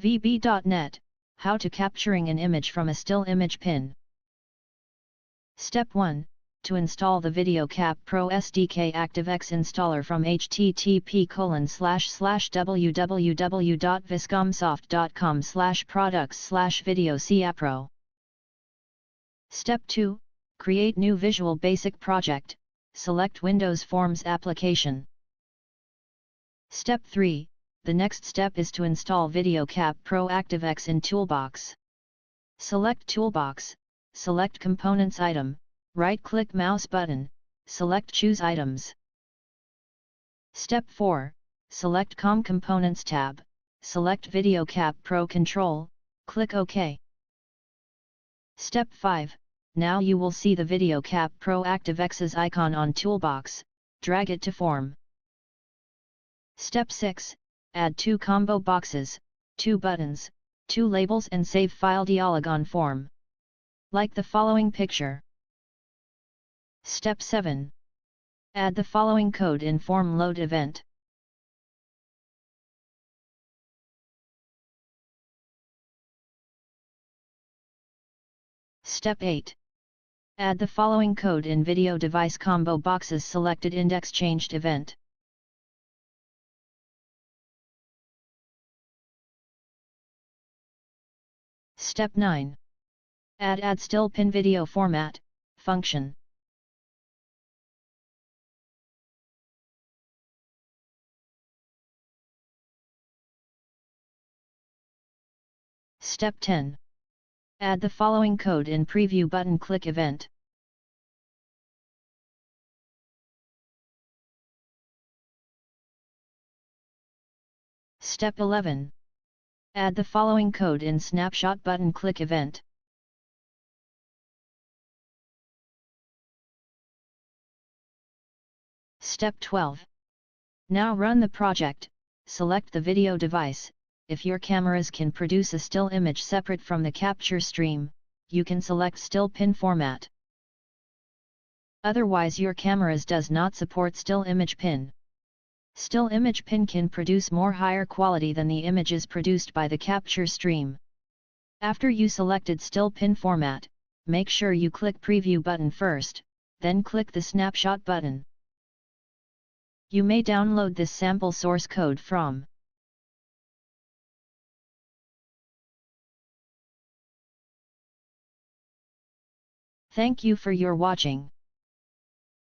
VB.net, How to Capturing an Image from a Still Image Pin. Step 1. To install the VideoCap Pro SDK ActiveX installer from http://www.viscomsoft.com/products/video-CAPRO. Step 2. Create new Visual Basic project, select Windows Forms application. Step 3. The next step is to install VideoCap Pro ActiveX in Toolbox. Select Toolbox, select Components item, right-click mouse button, select Choose Items. Step 4. Select COM Components tab, select VideoCap Pro Control, click OK. Step 5. Now you will see the VideoCap Pro ActiveX's icon on Toolbox, drag it to Form. Step 6. Add 2 combo boxes, 2 buttons, 2 labels and save file dialog on Form. Like the following picture. Step 7. Add the following code in Form Load event. Step 8. Add the following code in Video Device Combo Boxes Selected Index Changed event. Step 9. Add Still Pin Video Format function. Step 10. Add the following code in Preview Button Click event. Step 11. Add the following code in Snapshot Button Click event. Step 12. Now run the project, select the video device. If your cameras can produce a still image separate from the capture stream, you can select Still Pin format. Otherwise your cameras does not support Still Image Pin. Still Image Pin can produce more higher quality than the images produced by the capture stream. After you selected Still Pin format, make sure you click Preview button first, then click the Snapshot button. You may download this sample source code from Thank you for your watching.